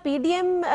PDM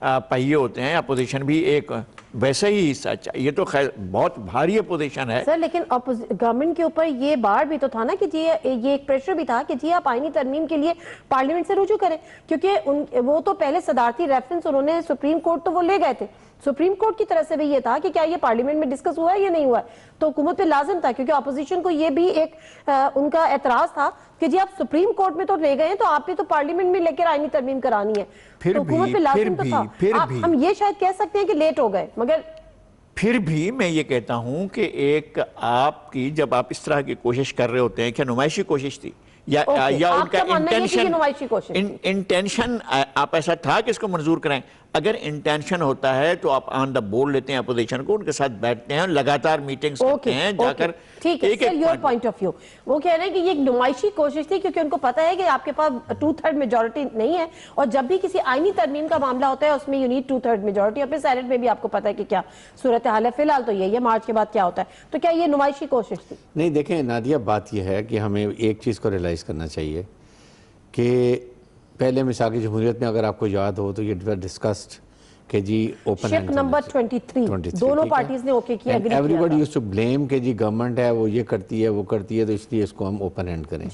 پہیے ہوتے ہیں، اپوزیشن بھی ایک ویسے ہی حصہ چاہیے. یہ تو خیر بہت بھاری اپوزیشن ہے. سر لیکن گورنمنٹ کے اوپر یہ بار بھی تو تھا نا کہ جی یہ ایک پریشر بھی تھا کہ جی آپ آئینی ترمیم کے لیے پارلیمنٹ سے رجوع کریں، کیونکہ وہ تو پہلے صدارتی ریفرنس انہوں نے سپریم کورٹ تو وہ لے گئے تھے. سپریم کورٹ کی طرف سے بھی یہ تھا کہ کیا یہ پارلیمنٹ میں ڈسکس ہوا ہے یا نہیں ہوا ہے، تو حکومت پہ لازم تھا، کیونکہ اپوزیشن کو یہ بھی ایک ان کا اعتراض تھا کہ جی آپ سپریم کورٹ میں تو لے گئے ہیں تو آپ نے تو پارلیمنٹ میں لے کر آئینی ترمیم کرانی ہے. تو حکومت پہ لازم تو تھا. ہم یہ شاید کہہ سکتے ہیں کہ لیٹ ہو گئے، مگر پھر بھی میں یہ کہتا ہوں کہ ایک آپ کی جب آپ اس طرح کی کوشش کر رہے ہوتے ہیں، کیا نمائشی کوشش تھی یا ان کا انٹینشن آپ ایسا تھا کہ اس کو منظور کریں؟ اگر انٹینشن ہوتا ہے تو آپ آن دا بورڈ لیتے ہیں اپوزیشن کو، ان کے ساتھ بیٹھتے ہیں، لگاتار میٹنگز کرتے ہیں جا کر. ٹھیک ہے سر، یور پوائنٹ آف ویو. وہ کہہ رہے ہیں کہ یہ ایک نمائشی کوشش تھی کیونکہ ان کو پتا ہے کہ آپ کے پاس 2/3 میجورٹی نہیں ہے، اور جب بھی کسی آئینی ترمیم کا معاملہ ہوتا ہے اس میں یو نیڈ 2/3 میجورٹی. اور پھر سینٹ میں بھی آپ کو پتا ہے کہ کیا صورتحال ہے. فی الحال تو یہی ہے، مارچ کے بعد کیا ہوتا ہے. تو کیا یہ نمائشی کوشش تھی؟ نہیں دیکھیں نادیہ، بات یہ ہے کہ ہمیں ایک چیز کو ریلائز کرنا چاہیے کہ پہلے میثاق جمہوریت میں اگر آپ کو یاد ہو تو یہ ڈسکسڈ کہ جی اوپن شپ نمبر 23 دونوں پارٹیز نے اوکے کیا، ایگری کیا. ایوری یوزڈ ٹو بلیم کہ جی گورنمنٹ ہے وہ یہ کرتی ہے وہ کرتی ہے تو اس لیے اس کو ہم اوپن ہینڈ کریں.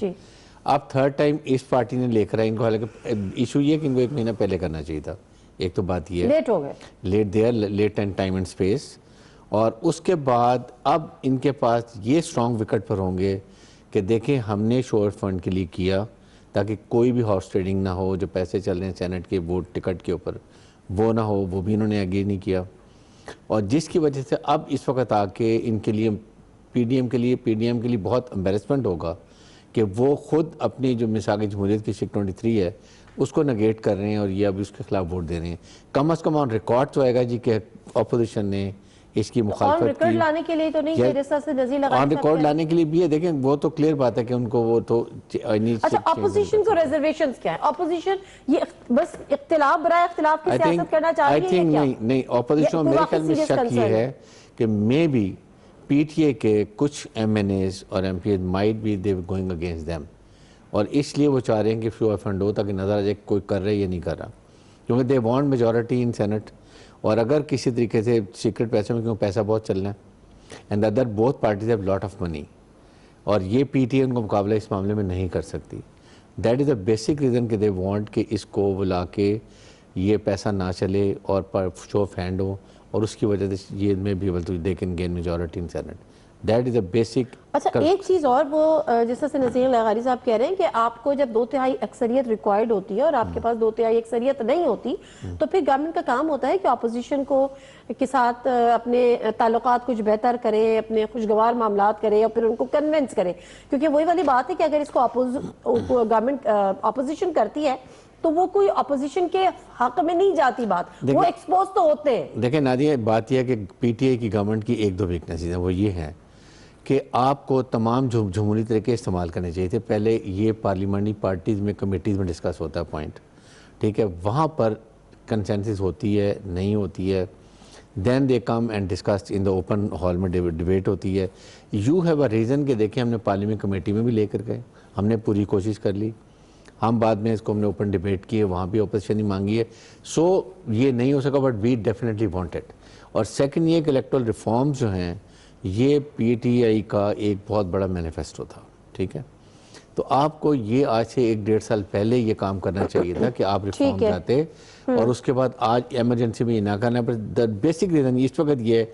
اب تھرڈ ٹائم اس پارٹی نے لے کر آئے ان کو، حالانکہ ایشو یہ کہ ان کو 1 مہینہ پہلے کرنا چاہیے تھا. ایک تو بات یہ ہے لیٹ ہو گئے، late there, late in time and space. اور اس کے بعد اب ان کے پاس یہ اسٹرانگ وکٹ پر ہوں گے کہ دیکھیں ہم نے شور فنڈ کے لیے کیا تاکہ کوئی بھی ہارس ٹریڈنگ نہ ہو. جو پیسے چل رہے ہیں سینٹ کے ووٹ ٹکٹ کے اوپر وہ نہ ہو، وہ بھی انہوں نے اگری نہیں کیا. اور جس کی وجہ سے اب اس وقت آ کے ان کے لیے پی ڈی ایم کے لیے بہت امبیرسمنٹ ہوگا کہ وہ خود اپنی جو میثاق جمہوریت کی شک 23 ہے اس کو نگیٹ کر رہے ہیں اور یہ اب اس کے خلاف ووٹ دے رہے ہیں. کم از کم آن ریکارڈ تو آئے گا جی کہ اپوزیشن نے اس کی مخالفت کی. آن ریکارڈ لانے کے لیے تو نہیں کہ جس طرح سے نذیر لگا آن ریکارڈ لانے کے لیے بھی ہے. دیکھیں وہ تو کلیئر بات ہے کہ ان کو وہ تو اچھا اپوزیشن کو ریزرویشنز کیا ہے؟ اپوزیشن یہ بس اختلاف برائے اختلاف کی سیاست کرنا چاہ رہی ہے کیا؟ نہیں اپوزیشن کو میرے خیال میں شک یہ ہے کہ may B P T A کے کچھ ایم این ایز اور MPAs might be they going against them, اور اس لیے وہ چاہ رہے ہیں کہ شو آف ہینڈ ہو تاکہ نظر آ جائے کوئی کر رہے یا نہیں کر رہا، کیونکہ they want majority in senate. اور اگر کسی طریقے سے سیکرٹ پیسے میں کیوں پیسہ بہت چل رہا ہے and other both parties have lot of money, اور یہ پی ٹی اے ان کو مقابلہ اس معاملے میں نہیں کر سکتی. That is a basic reason کہ دے وانٹ کہ اس کو وہ لا کے یہ پیسہ نہ چلے اور شو آف ہینڈ ہو، اور اس کی وجہ سے یہ میں بھی they can gain majority in senate. That is a basic. اچھا ایک چیز اور، وہ جس طرح سے نذیر لغاری صاحب کہہ رہے ہیں کہ آپ کو جب 2/3 اکثریت ریکوائرڈ ہوتی ہے اور آپ کے پاس 2/3 اکثریت نہیں ہوتی تو پھر گورنمنٹ کا کام ہوتا ہے کہ اپوزیشن کے ساتھ اپنے تعلقات کچھ بہتر کرے، اپنے خوشگوار معاملات کرے اور پھر ان کو کنونس کرے. کیونکہ وہی والی بات ہے کہ اگر اس کو گورنمنٹ اپوزیشن کرتی ہے تو وہ کوئی اپوزیشن کے حق میں نہیں جاتی بات، وہ ایکسپوز تو ہوتے ہیں. دیکھیں نادیہ، بات یہ ہے کہ پی ٹی اے کی گورنمنٹ کی 1-2 ویکنیسز ہیں. وہ یہ ہیں کہ آپ کو تمام جمہوری طریقے استعمال کرنے چاہیے تھے. پہلے یہ پارلیمنٹری پارٹیز میں کمیٹیز میں ڈسکس ہوتا ہے پوائنٹ، ٹھیک ہے، وہاں پر کنسنسس ہوتی ہے نہیں ہوتی ہے. Then they come and discuss in the open hall میں ڈیبیٹ ہوتی ہے. یو ہیو اے ریزن کہ دیکھیں ہم نے پارلیمنٹ کمیٹی میں بھی لے کر گئے، ہم نے پوری کوشش کر لی، ہم بعد میں اس کو ہم نے اوپن ڈیبیٹ کی ہے، وہاں بھی اپوزیشن ہی مانگی ہے. سو یہ نہیں ہو سکا but we definitely want it. اور سیکنڈ یہ کہ الیکٹرل ریفارمز جو ہیں یہ پی ٹی آئی کا ایک بہت بڑا مینیفیسٹو تھا، ٹھیک ہے. تو آپ کو یہ آج سے 1-1.5 سال پہلے یہ کام کرنا چاہیے تھا کہ آپ ریفارم جاتے اور اس کے بعد آج ایمرجنسی میں یہ نہ کرنا. پر دا بیسک ریزن اس وقت یہ ہے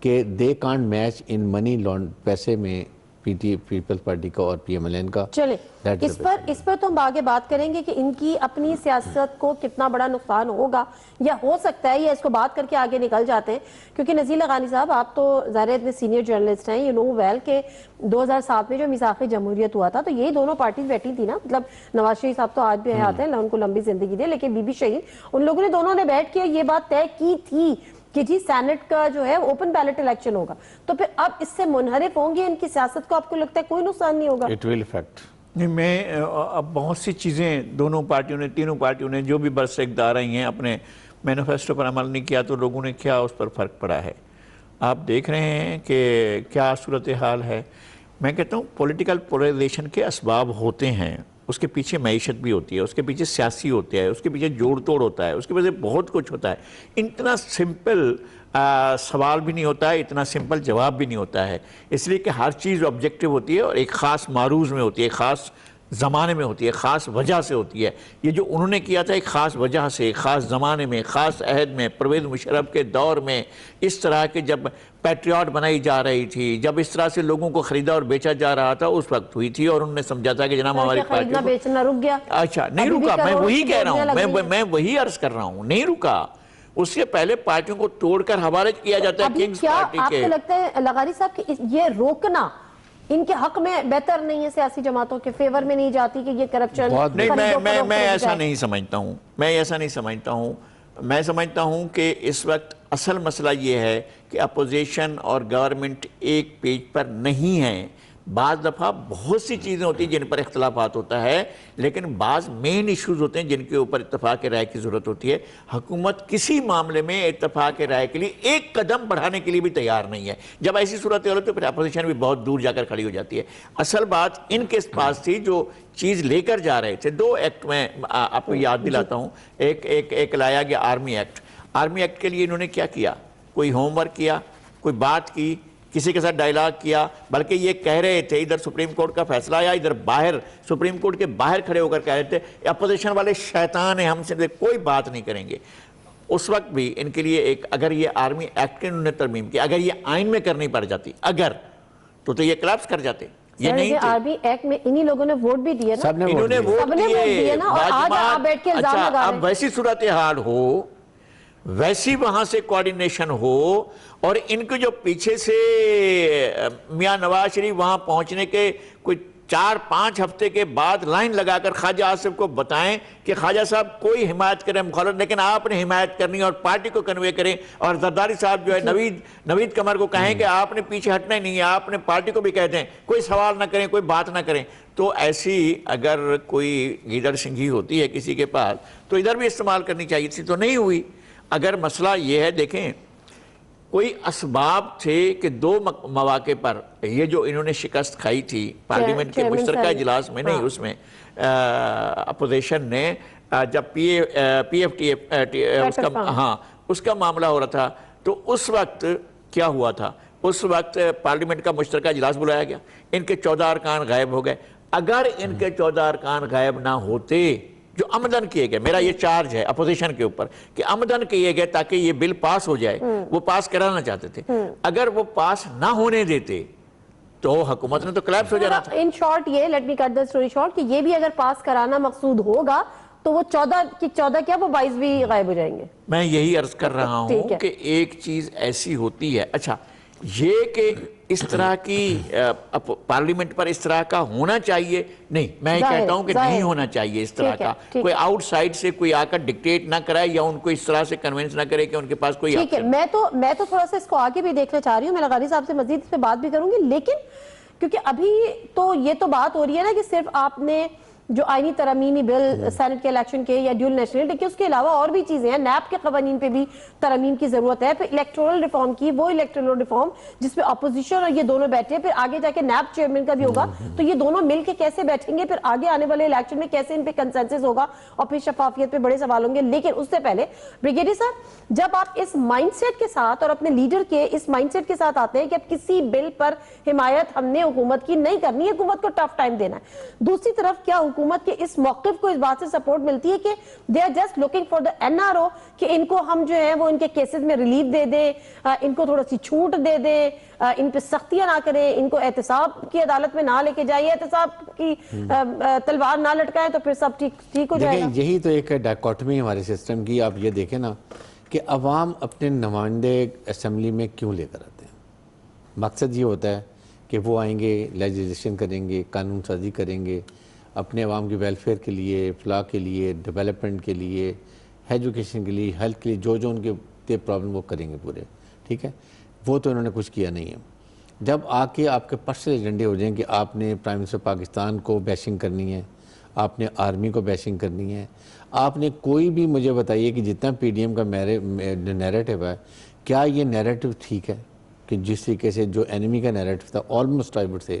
کہ دے کانٹ میچ ان منی پیسے میں پی ٹی پیپلز پارٹی کا اور پی ایم ایل این کا. چلیں اس پر تو ہم آگے بات کریں گے کہ ان کی اپنی سیاست کو کتنا بڑا نقصان ہوگا یا ہو سکتا ہے، یا اس کو بات کر کے آگے نکل جاتے ہیں. کیونکہ نذیر لغانی صاحب آپ تو ظاہر اتنے سینئر جرنلسٹ ہیں، یو نو ویل کہ 2007 میں جو میثاق جمہوریت ہوا تھا تو یہی دونوں پارٹیز بیٹھی تھی نا. مطلب نواز شریف صاحب تو آج بھی حیات ہیں، ان کو لمبی زندگی دے، لیکن بی بی شہید، ان لوگوں نے دونوں نے بیٹھ کے یہ بات طے کی تھی کہ جی سینٹ کا جو ہے اوپن بیلٹ الیکشن ہوگا. تو پھر اب اس سے منحرف ہوں گے ان کی سیاست کو، آپ کو لگتا ہے کوئی نقصان نہیں ہوگا؟ It will affect. نہیں، میں اب بہت سی چیزیں دونوں پارٹیوں نے، تینوں پارٹیوں نے جو بھی برس اقتدار رہی ہیں اپنے مینیفیسٹو پر عمل نہیں کیا تو لوگوں نے کیا اس پر فرق پڑا ہے. آپ دیکھ رہے ہیں کہ کیا صورتحال ہے. میں کہتا ہوں پولیٹیکل پولرائزیشن کے اسباب ہوتے ہیں اس کے پیچھے معیشت بھی ہوتی ہے، اس کے پیچھے سیاسی ہوتا ہے، اس کے پیچھے جوڑ توڑ ہوتا ہے، اس کے پیچھے بہت کچھ ہوتا ہے. اتنا سمپل سوال بھی نہیں ہوتا ہے، اتنا سمپل جواب بھی نہیں ہوتا ہے، اس لیے کہ ہر چیز آبجیکٹیو ہوتی ہے اور ایک خاص معروض میں ہوتی ہے، ایک خاص زمانے میں ہوتی ہے، خاص وجہ سے ہوتی ہے. یہ جو انہوں نے کیا تھا ایک خاص وجہ سے، خاص زمانے میں، خاص عہد میں، پرویز مشرف کے دور میں، اس طرح کے جب پیٹریاٹ بنائی جا رہی تھی، جب اس طرح سے لوگوں کو خریدا اور بیچا جا رہا تھا، اس وقت ہوئی تھی. اور انہوں نے سمجھا تھا کہ جناب ہماری پارٹی خریدنا بیچنا رک گیا. اچھا نہیں رکا، میں وہی کہہ رہا ہوں، میں وہی عرض کر رہا ہوں، نہیں رکا. اس سے پہلے پارٹیوں کو توڑ کر حوالے کیا جاتا ہے کنگز پارٹی کے. آپ کو لگتا ہے لغاری صاحب کہ یہ روکنا ان کے حق میں بہتر نہیں ہے، سیاسی جماعتوں کے فیور میں نہیں جاتی کہ یہ کرپشن؟ نہیں، میں ایسا نہیں سمجھتا ہوں، میں سمجھتا ہوں کہ اس وقت اصل مسئلہ یہ ہے کہ اپوزیشن اور گورنمنٹ ایک پیج پر نہیں ہے. بعض دفعہ بہت سی چیزیں ہوتی ہیں جن پر اختلافات ہوتا ہے، لیکن بعض مین ایشوز ہوتے ہیں جن کے اوپر اتفاق رائے کی ضرورت ہوتی ہے. حکومت کسی معاملے میں اتفاق رائے کے لیے ایک قدم بڑھانے کے لیے بھی تیار نہیں ہے. جب ایسی صورت ہو تو پھر اپوزیشن بھی بہت دور جا کر کھڑی ہو جاتی ہے. اصل بات ان کے پاس تھی جو چیز لے کر جا رہے تھے. 2 ایکٹ میں آپ کو یاد دلاتا ہوں. ایک لایا گیا آرمی ایکٹ. آرمی ایکٹ کے لیے انہوں نے کیا کیا؟ کوئی ہوم ورک کیا، کوئی بات کی، کسی کے ساتھ ڈائیلاگ کیا؟ بلکہ یہ کہہ رہے تھے، ادھر سپریم کورٹ کا فیصلہ آیا، ادھر باہر سپریم کورٹ کے باہر کھڑے ہو کر کہہ رہے تھے اپوزیشن والے شیطان ہیں، ہم سے کوئی بات نہیں کریں گے. اس وقت بھی ان کے لیے اگر یہ آرمی ایکٹ کے انہوں نے ترمیم کی، اگر یہ آئین میں کرنی پڑ جاتی، تو یہ کلپس کر جاتے. یہ نہیں تھے. آرمی ایکٹ میں انہی لوگوں نے ووٹ بھی دیے نا، انہوں نے ووٹ دیے نا. اور آج آپ بیٹھ کے الزام لگا رہے ہیں. اب ویسی صورتحال ہو، ویسی وہاں سے کوارڈینیشن ہو، اور ان کو جو پیچھے سے میاں نواز شریف وہاں پہنچنے کے کوئی 4-5 ہفتے کے بعد لائن لگا کر خواجہ آصف کو بتائیں کہ خواجہ صاحب کوئی حمایت کریں مخالفت، لیکن آپ نے حمایت کرنی اور پارٹی کو کنوے کریں. اور زرداری صاحب جو ہے نوید قمر کو کہیں کہ آپ نے پیچھے ہٹنا ہی نہیں ہے، آپ نے پارٹی کو بھی کہہ دیں کوئی سوال نہ کریں، کوئی بات نہ کریں. تو ایسی اگر کوئی گیدڑ سنگھی ہوتی ہے کسی کے پاس تو ادھر بھی استعمال کرنی چاہیے تھی، تو نہیں ہوئی. اگر مسئلہ یہ ہے، دیکھیں کوئی اسباب تھے کہ 2 مواقع پر یہ جو انہوں نے شکست کھائی تھی پارلیمنٹ کے مشترکہ اجلاس میں، نہیں اس میں اپوزیشن نے جب پی ایف ٹی اس کا معاملہ ہو رہا تھا، تو اس وقت کیا ہوا تھا؟ اس وقت پارلیمنٹ کا مشترکہ اجلاس بلایا گیا، ان کے 14 ارکان غائب ہو گئے. اگر ان کے 14 ارکان غائب نہ ہوتے جو عمدن کیے گئے، میرا یہ چارج ہے اپوزیشن کے اوپر کہ عمدن کیے گئے تاکہ یہ بل پاس ہو جائے، وہ پاس کرانا چاہتے تھے، اگر وہ پاس نہ ہونے دیتے تو حکومت نے تو کلیپس ہو جانا تھا. ان شارٹ یہ لیٹ می کٹ دی سٹوری شارٹ کہ یہ بھی اگر پاس کرانا مقصود ہوگا تو وہ 14 کیا وہ 22 بھی غائب ہو جائیں گے. میں یہی عرض کر رہا ہوں کہ ایک چیز ایسی ہوتی ہے. اچھا یہ کہ اس طرح کی پارلیمنٹ پر اس طرح کا ہونا چاہیے، نہیں، میں کہتا ہوں کہ نہیں ہونا چاہیے اس طرح کا. کوئی آؤٹ سائڈ سے کوئی آ کر ڈکٹیٹ نہ کرائے یا ان کو اس طرح سے کنونس نہ کرے کہ ان کے پاس کوئی ٹھیک ہے. میں تو تھوڑا سا اس کو آگے بھی دیکھنا چاہ رہی ہوں، میں لغاری صاحب سے مزید اس پہ بات بھی کروں گی، لیکن کیونکہ ابھی تو یہ تو بات ہو رہی ہے نا کہ صرف آپ نے جو آئینی ترمیمی بل سینٹ کے الیکشن کے یا ڈیول نیشنل، لیکن اس کے علاوہ اور بھی چیزیں ہیں. نیب کے قوانین پہ بھی ترمیم کی ضرورت ہے. پھر الیکٹورل ریفارم کی، وہ الیکٹورل ریفارم جس پہ اپوزیشن اور یہ دونوں بیٹھے، پھر آگے جا کے نیب چیئرمین کا بھی ہوگا، تو یہ دونوں مل کے کیسے بیٹھیں گے، پھر آگے آنے والے الیکشن میں کیسے ان پہ کنسنسس ہوگا، اور پھر شفافیت پہ بڑے سوال ہوں گے. لیکن اس سے پہلے بریگیڈیئر صاحب، جب آپ اس مائنڈ سیٹ کے ساتھ اور اپنے لیڈر کے اس مائنڈ سیٹ کے ساتھ آتے ہیں کہ اب کسی بل پر حمایت ہم نے حکومت کی نہیں کرنی ہے، حکومت کو ٹف ٹائم دینا ہے، دوسری طرف کیا حکومت کے اس موقف کو اس بات سے سپورٹ ملتی ہے کہ they are just looking for the NRO کہ ان کو ہم جو ہیں وہ ان کے کیسز میں ریلیف دے دیں، ان کو تھوڑا سی چھوٹ دے دیں، ان پہ سختیاں نہ کریں، ان کو احتساب کی عدالت میں نہ لے کے جائیں، احتساب کی تلوار نہ لٹکائیں، تو پھر سب ٹھیک ہو جائے گا. یہی تو ایک ڈائکوٹمی ہمارے سسٹم کی. آپ یہ دیکھیں نا کہ عوام اپنے نمائندے اسمبلی میں کیوں لے کر آتے ہیں. مقصد یہ ہوتا ہے کہ وہ آئیں گے، لیجسلیشن کریں گے، قانون سازی کریں گے، اپنے عوام کی ویلفیئر کے لیے، فلاح کے لیے، ڈیولپمنٹ کے لیے، ایجوکیشن کے لیے، ہیلتھ کے لیے، جو ان کے پرابلم وہ کریں گے پورے. ٹھیک ہے، وہ تو انہوں نے کچھ کیا نہیں ہے. جب آ کے آپ کے پرسنل ایجنڈے ہو جائیں کہ آپ نے پرائم منسٹر پاکستان کو بیشنگ کرنی ہے، آپ نے آرمی کو بیشنگ کرنی ہے، آپ نے کوئی بھی مجھے بتائیے کہ جتنا پی ڈی ایم کا نیریٹو ہے، کیا یہ نیریٹو ٹھیک ہے کہ جس طریقے سے جو اینیمی کا نیریٹو تھا، آلموسٹ آئی وڈ سے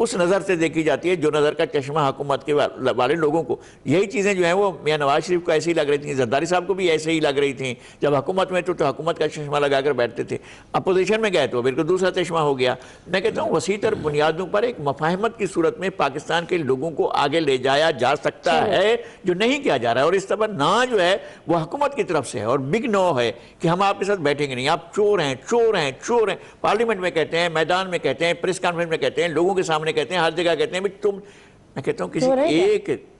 اس نظر سے دیکھی جاتی ہے جو نظر کا چشمہ حکومت کے والے لوگوں کو. یہی چیزیں جو ہیں وہ میاں نواز شریف کو ایسے ہی لگ رہی تھیں, زرداری صاحب کو بھی ایسے ہی لگ رہی تھیں. جب حکومت میں تو حکومت کا چشمہ لگا کر بیٹھتے تھے, اپوزیشن میں گئے تو بالکل دوسرا چشمہ ہو گیا. میں کہتا ہوں وسیع تر بنیادوں پر ایک مفاہمت کی صورت میں پاکستان کے لوگوں کو آگے لے جایا جا سکتا ہے, جو نہیں کیا جا رہا ہے. اور اس طرح نہ جو ہے وہ حکومت کی طرف سے ہے, اور بگ نو ہے کہ ہم آپ کے ساتھ بیٹھیں گے نہیں, آپ چور ہیں, چور ہیں, چور ہیں. پارلیمنٹ میں کہتے ہیں, میدان میں کہتے ہیں, پریس کانفرنس میں کہتے ہیں, لوگوں کے سامنے کہتے ہیں, ہر جگہ کہتے ہیں تم. میں کہتا ہوں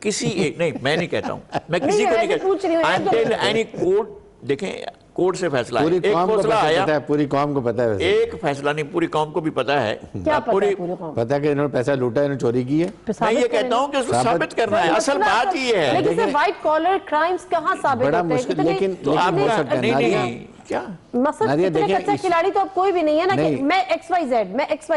کسی ایک نہیں, میں نہیں کہتا ہوں, میں کسی کو نہیں کہتا ہوں. دیکھیں کورٹ سے فیصلہ ہے, ایک فیصلہ آیا, پوری قوم کو پتا ہے, ایک فیصلہ نہیں پوری قوم کو بھی پتا ہے. پتا ہے کہ انہوں نے پیسہ لوٹا ہے, انہوں نے چوری کی ہے. میں یہ کہتا ہوں کہ اس کو ثابت کرنا ہے, اصل بات یہ ہے. لیکن وائٹ کالر کرائمز کہاں ثابت ہوتے ہیں؟ بڑا مشکل, لیکن ہو سکتا ہے نہیں کیا مثلا اتنے کچا کھلاڑی تو اب کوئی بھی نہیں ہے نا کہ میں ایکس وائی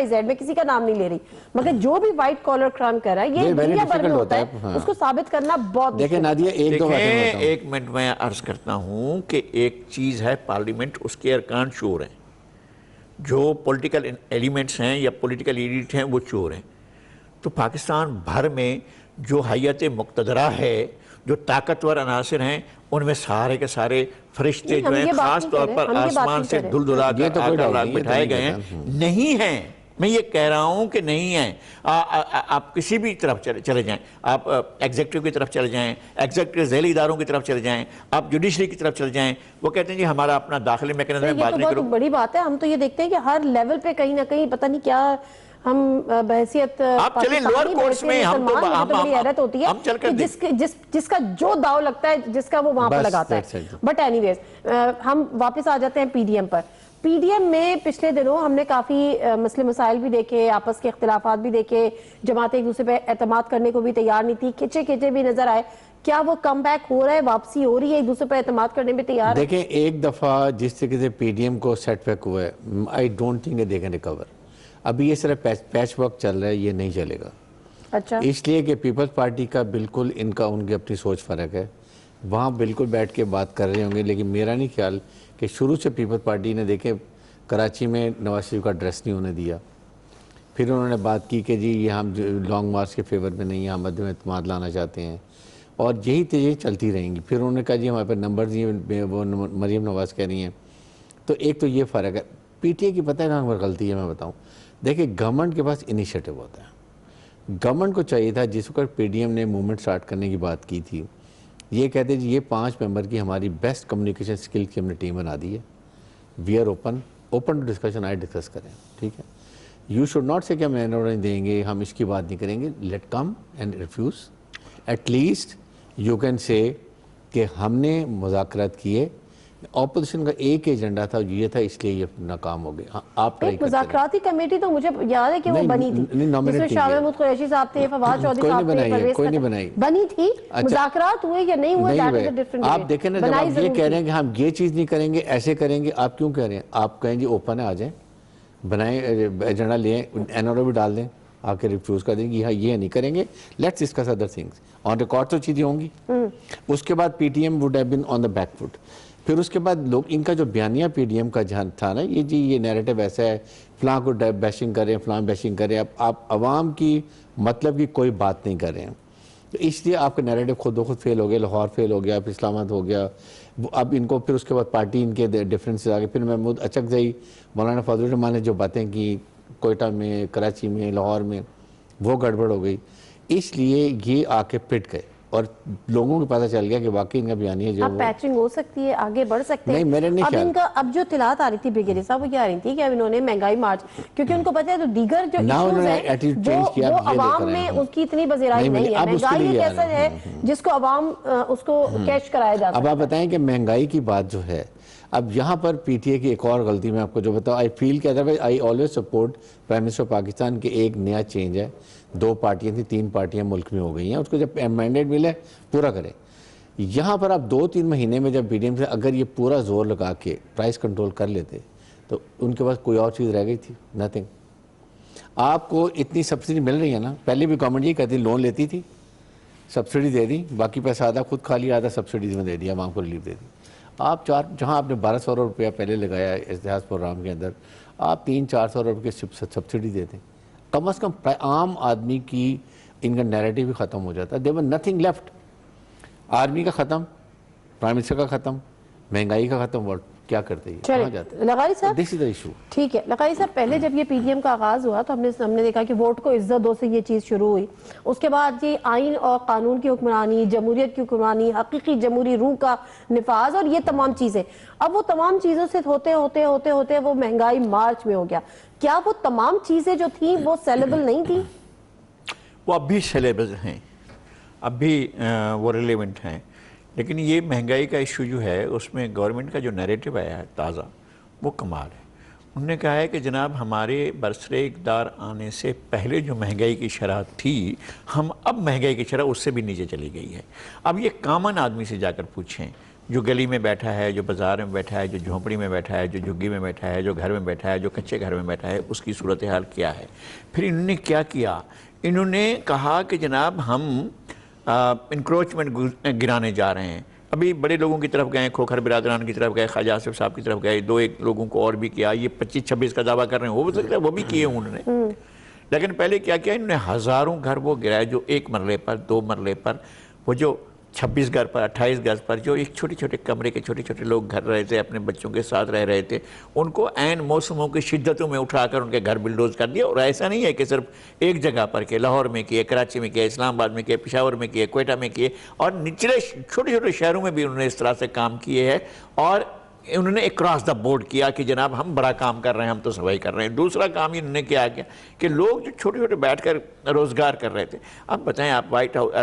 زیڈ میں کسی کا نام نہیں لے رہی, مگر جو بھی وائٹ کالر کرائم کر رہا ہے یہ دنیا بھر میں ہوتا ہے, اس کو ثابت کرنا بہت. دیکھیں نادیہ ایک منٹ میں عرض کرتا ہوں کہ ایک چیز ہے پارلیمنٹ, اس کے ارکان چور ہیں, جو پولیٹیکل ایلیمنٹس ہیں یا پولیٹیکل ایلیٹ ہیں وہ چور ہیں. تو پاکستان بھر میں جو حیت مقتدرہ ہے, جو طاقتور عناصر ہیں, ان میں سارے کے سارے فرشتے جو ہیں خاص طور پر آسمان سے دلدلا کر آ کر بٹھائے گئے ہیں, نہیں ہیں. میں یہ کہہ رہا ہوں کہ نہیں ہیں. آپ کسی بھی طرف چلے جائیں, آپ ایگزیکٹو کی طرف چلے جائیں, ایگزیکٹو ذیلی اداروں کی طرف چلے جائیں, آپ جوڈیشری کی طرف چلے جائیں, وہ کہتے ہیں جی ہمارا اپنا داخلی میکانزم ہے, بات نہیں کرو. یہ تو بہت بڑی بات ہے. ہم تو یہ دیکھتے ہیں کہ ہر لیول پہ کہیں نہ کہیں پتہ نہیں کیا ہم بحیثیت آپ چلیں لوور کورٹس میں, ہم تو بڑی حیرت ہوتی ہے جس کا جو داؤ لگتا ہے جس کا وہ وہاں پہ لگاتا ہے. بٹ اینی ویز ہم واپس آ جاتے ہیں پی will M per. P will M میں پچھلے دنوں ہم نے کافی مسئلے مسائل بھی دیکھے, آپس کے اختلافات بھی دیکھے, جماعتیں ایک دوسرے پہ اعتماد کرنے کو بھی تیار نہیں تھی, کھچے بھی نظر آئے. کیا وہ کم بیک ہو رہا ہے, واپسی ہو رہی ہے, ایک دوسرے پہ اعتماد کرنے میں تیار ہے؟ دیکھیں ایک دفعہ جس طریقے سے پی ڈی ایم کو سیٹ بیک ہوا ہے, I don't think they can recover. ابھی یہ صرف پیچ ورک چل رہا ہے, یہ نہیں چلے گا. اچھا, اس لیے کہ پیپلز پارٹی کا بالکل ان کی اپنی سوچ فرق ہے, وہاں بالکل بیٹھ کے بات کر رہے ہوں گے. لیکن میرا نہیں خیال کہ شروع سے پیپلز پارٹی نے دیکھیں کراچی میں نواز شریف کا ایڈریس نہیں ہونے دیا, پھر انہوں نے بات کی کہ جی یہ ہم لانگ مارچ کے فیور میں نہیں ہیں, ہم عدم اعتماد لانا چاہتے ہیں, اور یہی تیزی چلتی رہیں گی. پھر انہوں نے کہا جی ہمارے پاس نمبرز نہیں, وہ مریم نواز کہہ رہی ہیں. تو ایک تو یہ فرق ہے. پی ٹی اے کی پتہ ہے کہاں پر غلطی ہے, میں بتاؤں. دیکھیں گورنمنٹ کے پاس انیشیٹو ہوتا ہے. گورنمنٹ کو چاہیے تھا, جس وقت پی ڈی ایم نے موومنٹ سٹارٹ کرنے کی بات کی تھی, یہ کہتے جی یہ 5 ممبر کی ہماری بیسٹ کمیونیکیشن سکل کی ہم نے ٹیم بنا دی ہے, we are open to discussion, آئے ڈسکس کریں, ٹھیک ہے. یو شوڈ ناٹ سے کہ ہم نہیں دیں گے, ہم اس کی بات نہیں کریں گے. Let come and refuse. At least you can say کہ ہم نے مذاکرات کیے, اپوزیشن کا ایک ایجنڈا تھا, یہ تھا, اس لیے یہ ناکام ہو گیا. آپ ایک مذاکراتی کمیٹی تو مجھے یاد ہے کہ وہ بنی تھی, جس میں شاہ محمود قریشی صاحب تھے, فواد چودھری صاحب تھے, کوئی نہیں بنائی, بنی تھی. مذاکرات ہوئے یا نہیں ہوئے, آپ دیکھیں نا, جب آپ یہ کہہ رہے ہیں کہ ہم یہ چیز نہیں کریں گے, ایسے کریں گے, آپ کیوں کہہ رہے ہیں؟ آپ کہیں جی اوپن ہے, آ جائیں, بنائیں, ایجنڈا لیں, این او بھی ڈال دیں, آ کے ریفیوز کر دیں گے ہاں یہ نہیں کریں گے, let's discuss other things. On record تو چیزیں ہوں گی. اس کے بعد P T M would have been on the back foot. پھر اس کے بعد لوگ ان کا جو بیانیہ پی ڈی ایم کا جہاں تھا نا, یہ جی یہ نیریٹو ایسا ہے, فلاں کو بیشنگ کریں, فلاں بیشنگ کریں, اب آپ عوام کی مطلب کی کوئی بات نہیں کر رہے ہیں. تو اس لیے آپ کا نیریٹو خود بخود فیل ہو گیا, لاہور فیل ہو گیا, پھر اسلام آباد ہو گیا. اب ان کو پھر اس کے بعد پارٹی ان کے ڈفرینسز آ گئے. پھر محمود اچکزئی, مولانا فضل الرحمان نے جو باتیں کی کوئٹہ میں, کراچی میں, لاہور میں, وہ گڑبڑ ہو گئی. اس لیے یہ آ کے پٹ گئے, اور لوگوں کو پتہ چل گیا کہ واقعی ان کا بیانیہ جو اب پیچنگ ہو سکتی ہے, آگے بڑھ سکتے ہیں. نہیں, میرے نہیں خیال. اب ان کا اب جو اطلاعات آ رہی تھی بریگیڈیئر صاحب, وہ یہ آ رہی تھی کہ اب انہوں نے مہنگائی مارچ, کیونکہ ان کو پتہ ہے تو دیگر جو ایشوز ہیں وہ عوام میں اس کی اتنی بزیرائی نہیں ہے. مہنگائی ایک ایسا ہے جس کو عوام اس کو کیش کرایا جاتا ہے. اب آپ بتائیں کہ مہنگائی کی بات جو ہے, اب یہاں پر پی ٹی اے کی ایک اور غلطی میں آپ کو جو بتاؤں, آئی فیل کہ otherwise I always support prime minister Pakistan کے ایک نیا چینج ہے. 2 پارٹیاں تھیں, 3 پارٹیاں ملک میں ہو گئی ہیں, اس کو جب مینڈیٹ ملے پورا کریں. یہاں پر آپ 2-3 مہینے میں جب پی ڈی ایم سے اگر یہ پورا زور لگا کے پرائس کنٹرول کر لیتے تو ان کے پاس کوئی اور چیز رہ گئی تھی؟ نتھنگ. آپ کو اتنی سبسڈی مل رہی ہے نا, پہلے بھی گورنمنٹ یہ کہتی لون لیتی تھی, سبسڈی دے دی, باقی پیسہ آدھا خود کھا لیا, آدھا سبسڈیز میں دے دیا, عوام کو ریلیف دے دی. آپ جہاں آپ نے 1200 روپیہ پہلے لگایا اتحاد پروگرام کے اندر, آپ 300-400 روپے کی سبسڈی دیتے. کم از کم عام آدمی کی ان کا نیریٹو بھی ختم ہو جاتا. دے ور نتھنگ لیفٹ. آرمی کا ختم, پرائم منسٹر کا ختم, مہنگائی کا ختم, اور کیا کرتے ہیں, کہاں جاتے ہیں. لغاری صاحب دس از دا ایشو. ٹھیک ہے. لغاری صاحب پہلے جب یہ پی ڈی ایم کا آغاز ہوا تو ہم نے دیکھا کہ ووٹ کو عزت دو سے یہ چیز شروع ہوئی. اس کے بعد یہ آئین اور قانون کی حکمرانی, جمہوریت کی حکمرانی, حقیقی جمہوری روح کا نفاذ اور یہ تمام چیزیں, اب وہ تمام چیزوں سے ہوتے ہوتے وہ مہنگائی مارچ میں ہو گیا. کیا وہ تمام چیزیں جو تھیں وہ سیلیبل نہیں تھیں؟ وہ اب بھی سیلیبل ہیں, اب بھی وہ ریلیونٹ ہیں, لیکن یہ مہنگائی کا ایشو جو ہے اس میں گورنمنٹ کا جو نیریٹو آیا ہے تازہ, وہ کمال ہے. انہوں نے کہا ہے کہ جناب ہمارے برسر اقتدار آنے سے پہلے جو مہنگائی کی شرح تھی, ہم اب مہنگائی کی شرح اس سے بھی نیچے چلی گئی ہے. اب یہ کامن آدمی سے جا کر پوچھیں, جو گلی میں بیٹھا ہے, جو بازار میں بیٹھا ہے, جو جھونپڑی میں بیٹھا ہے, جو جھگی میں بیٹھا ہے, جو گھر میں بیٹھا ہے, جو کچے گھر میں بیٹھا ہے, اس کی صورتحال کیا ہے. پھر انہوں نے کیا کیا, انہوں نے کہا کہ جناب ہم انکروچمنٹ گرانے جا رہے ہیں. ابھی بڑے لوگوں کی طرف گئے, کھوکھر برادران کی طرف گئے, خواجہ آصف صاحب کی طرف گئے, 2-1 لوگوں کو اور بھی کیا. یہ 25-26 کا دعویٰ کر رہے ہیں, وہ بھی کیے انہوں نے. لیکن پہلے کیا کیا, انہوں نے ہزاروں گھر وہ گرائے جو 1 مرلے پر, 2 مرلے پر, وہ جو 26 گھر پر, 28 گز پر, جو ایک چھوٹے چھوٹے کمرے کے چھوٹے چھوٹے لوگ گھر رہے تھے, اپنے بچوں کے ساتھ رہ رہے تھے, ان کو عین موسموں کی شدتوں میں اٹھا کر ان کے گھر بلڈوز کر دیا. اور ایسا نہیں ہے کہ صرف ایک جگہ پر کیے, لاہور میں کیے, کراچی میں کیے, اسلام آباد میں کیے, پشاور میں کیے, کوئٹہ میں کیے, اور نچلے چھوٹے چھوٹے شہروں میں بھی انہوں نے اس طرح سے کام کیے ہیں. اور انہوں نے اکراس دا بورڈ کیا کہ جناب ہم بڑا کام کر رہے ہیں, ہم تو صفائی کر رہے ہیں. دوسرا کام انہوں نے کیا کہ لوگ جو چھوٹے چھوٹے بیٹھ کر روزگار کر رہے تھے, اب بتائیں آپ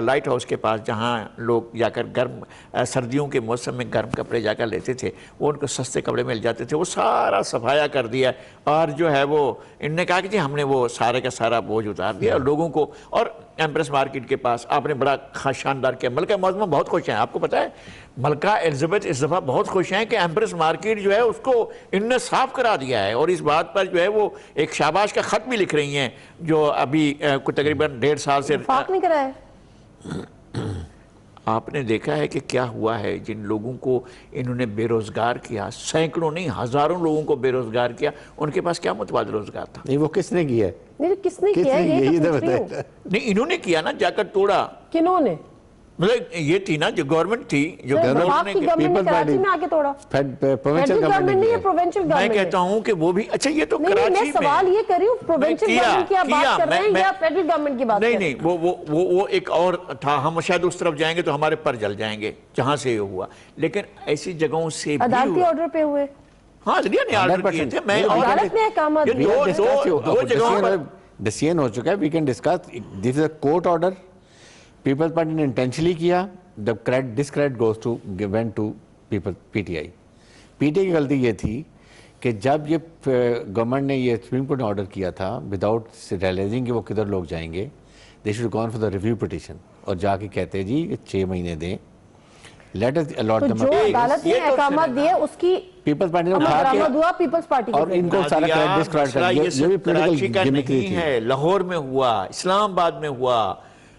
لائٹ ہاؤس کے پاس جہاں لوگ جا کر گرم سردیوں کے موسم میں گرم کپڑے جا کر لیتے تھے, وہ ان کو سستے کپڑے مل جاتے تھے, وہ سارا صفایا کر دیا. اور جو ہے وہ انہوں نے کہا کہ جی ہم نے وہ سارے کا سارا بوجھ اتار دیا اور لوگوں کو. اور ایمپریس مارکیٹ کے پاس آپ نے بڑا شاندار کیا. ملکہ معظمہ بہت خوش ہیں, آپ کو پتہ ہے ملکہ الزبتھ اس دفعہ بہت خوش ہیں کہ ایمپریس مارکیٹ جو ہے اس کو انہوں نے صاف کرا دیا ہے. اور اس بات پر جو ہے وہ ایک شاباش کا خط بھی لکھ رہی ہیں, جو ابھی تقریباً 1.5 سال سے وفاق نہیں کرا ہے. آپ نے دیکھا ہے کہ کیا ہوا ہے, جن لوگوں کو انہوں نے بے روزگار کیا, سینکڑوں نہیں ہزاروں لوگوں کو بے روزگار کیا, ان کے پاس کیا متبادل روزگار تھا؟ نہیں, وہ کس نے کیا ہے؟ نہیں کس نے کیا ہے, یہ تو پوچھ رہی ہوں. نہیں انہوں نے کیا نا, جا کر توڑا. کنہوں نے؟ مطلب یہ تھی نا جو گورنمنٹ تھی, جو وفاق کی گورنمنٹ نے کراچی میں آ کے توڑا. فیڈرل گورنمنٹ نہیں ہے, پروونشل گورنمنٹ. میں کہتا ہوں کہ وہ بھی اچھا, یہ تو کراچی میں, میں سوال یہ کر رہی ہوں پروونشل گورنمنٹ کی آپ بات کر رہے ہیں یا فیڈرل گورنمنٹ کی بات کر رہے ہیں؟ نہیں, وہ ایک اور تھا, ہم شاید اس طرف جائیں گے تو ہمارے پر جل جائیں گے جہاں سے یہ ہوا. لیکن ایسی جگہوں سے بھی عدالتی آرڈر پہ ہوئے. ہاں عدلیہ نے آرڈر کیے تھے. میں عدالت نے احکامات دو جگہوں پر ڈیسیژن ہو چکا ہے. We can discuss, this is a court order. Peoples Party نے انٹینشنلی کیا. The discredit went to PTI. PTI کی غلطی یہ تھی کہ جب یہ گورنمنٹ نے یہ سپریم کورٹ نے آرڈر کیا تھا وداؤٹ ریئلائزنگ کہ وہ کدھر لوگ جائیں گے, they should have gone for the review petition, اور جا کے کہتے جی 6 مہینے دیں, let us allot them. جو عدالت نے احکامات دیے اس کی پیپلز پارٹی نے اٹھا کے پیپلز پارٹی اور ان کو سارا ڈسکریڈٹ کر دیا. یہ بھی کراچی کا پولیٹیکل نہیں ہے, لاہور میں ہوا, اسلام آباد میں ہوا.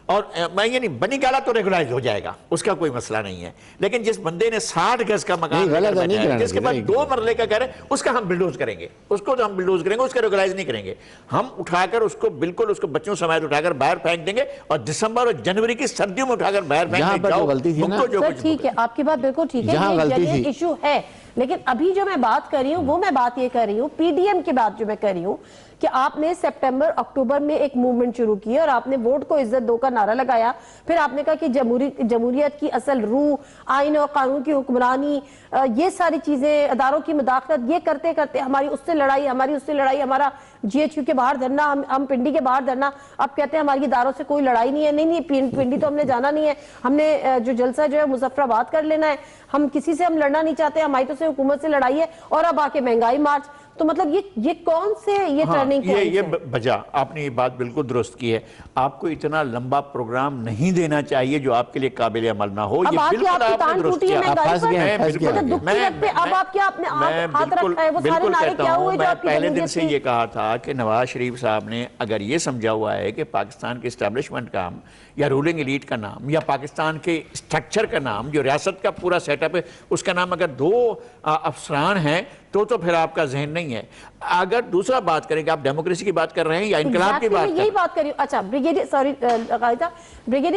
اور میں یہ نہیں, بنی گالا تو ریگولائز ہو جائے گا, اس کا کوئی مسئلہ نہیں ہے. لیکن جس بندے نے 60 گز کا مکان جس کے بعد 2 مرلے کا گھر ہے, اس کا ہم بلڈوز کریں گے, اس کو تو ہم بلڈوز کریں گے, اس کا ریگولائز نہیں کریں گے. ہم اٹھا کر اس کو بالکل اس کو بچوں سمیت اٹھا کر باہر پھینک دیں گے, اور دسمبر اور جنوری کی سردیوں میں اٹھا کر باہر پھینک دیں. غلطی تھی نا سر, ٹھیک ہے آپ کی بات بالکل ٹھیک ہے, یہ ایشو ہے. لیکن ابھی جو میں بات کر رہی ہوں وہ میں بات یہ کر رہی ہوں, پی ڈی ایم کی بات جو میں کر رہی ہوں, کہ آپ نے سپٹمبر اکتوبر میں ایک موومنٹ شروع کی اور آپ نے ووٹ کو عزت دو کا نعرہ لگایا. پھر آپ نے کہا کہ جمہوریت کی اصل روح, آئین اور قانون کی حکمرانی, یہ ساری چیزیں, اداروں کی مداخلت, یہ کرتے کرتے ہماری اس سے لڑائی, ہمارا جی ایچ یو کے باہر دھرنا, ہم پنڈی کے باہر دھرنا. اب کہتے ہیں ہماری اداروں سے کوئی لڑائی نہیں ہے. نہیں, پنڈی تو ہم نے جانا نہیں ہے, ہم نے جو جلسہ جو ہے مظفر آباد کر لینا ہے, ہم کسی سے ہم لڑنا نہیں چاہتے, ہماری تو سے حکومت سے لڑائی ہے. اور اب آ کے مہنگائی مارچ. تو مطلب یہ کون سے یہ ٹرننگ پوائنٹس ہیں؟ یہ بجا آپ نے یہ بات بالکل درست کی ہے. آپ کو اتنا لمبا پروگرام نہیں دینا چاہیے جو آپ کے لیے قابل عمل نہ ہو. اب آپ کی تان ٹوٹی ہے مہنگائی پر, اب آپ کیا اپنے ہاتھ رکھا ہے, وہ سارے نعرے کیا ہوئے جو آپ کی پہلے دن سے یہ کہا تھا کہ نواز شریف صاحب نے اگر یہ سمجھا ہوا ہے کہ پاکستان کے اسٹیبلشمنٹ کا یا رولنگ ایلیٹ کا نام یا پاکستان کے اسٹرکچر کا نام جو ریاست کا پورا سیٹ اپ ہے اس کا نام اگر 2 افسران ہیں تو پھر آپ کا ذہن نہیں ہے. اگر دوسرا بات کریں کہ آپ ڈیموکریسی کی بات کر رہے ہیں یا انقلاب کی بات کر رہے ہیں. یہی بات کری. اچھا بریگیڈی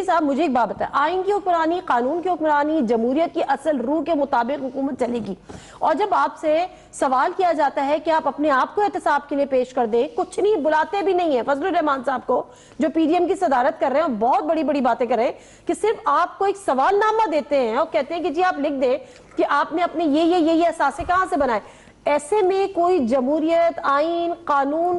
صاحب مجھے ایک بات بتائیں, آئین کی حکمرانی, قانون کی حکمرانی, جمہوریت کی اصل روح کے مطابق حکومت چلے گی, اور جب آپ سے سوال کیا جاتا ہے کہ آپ اپنے آپ کو احتساب کے لیے پیش کر دیں, کچھ نہیں بلاتے بھی نہیں ہیں فضل الرحمان صاحب کو جو پی ڈی ایم کی صدارت کر رہے ہیں اور بہت بڑی بڑی باتیں کر رہے ہیں, کہ صرف آپ کو ایک سوال نامہ دیتے ہیں اور کہتے ہیں کہ جی آپ لکھ دیں کہ آپ نے اپنے یہ اثاثے کہاں سے بنائے. ایسے میں کوئی جمہوریت, آئین, قانون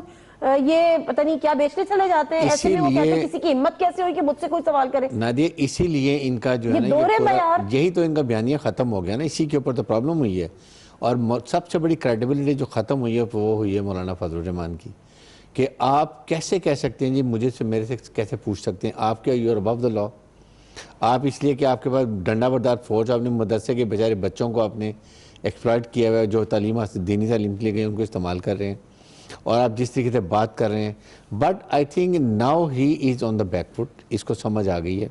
یہ پتہ نہیں کیا بیچنے چلے جاتے ہیں. ایسے میں وہ کہتے ہیں کسی کی ہمت کیسے ہوئی کہ مجھ سے کوئی سوال کرے. نادیہ اسی لیے ان کا جو ہے نا یہی تو ان کا بیانیہ ختم ہو گیا نا, اسی کے اوپر تو پرابلم ہوئی ہے. اور سب سے بڑی کریڈیبلٹی جو ختم ہوئی ہے وہ ہوئی ہے مولانا فضل الرحمان کی, کہ آپ کیسے کہہ سکتے ہیں جی میرے سے کیسے پوچھ سکتے ہیں, آپ کیا یو آر ابو دی لا. آپ اس لیے کہ آپ کے پاس ڈنڈا بردار فوج, آپ نے مدرسے کے بیچارے بچوں کو آپ نے ایکسپلائٹ کیا ہوا ہے, جو تعلیم دینی تعلیم کے لیے گئے ان کو استعمال کر رہے ہیں, اور آپ جس طریقے سے بات کر رہے ہیں. But I think now he is on the back foot, اس کو سمجھ آ گئی ہے,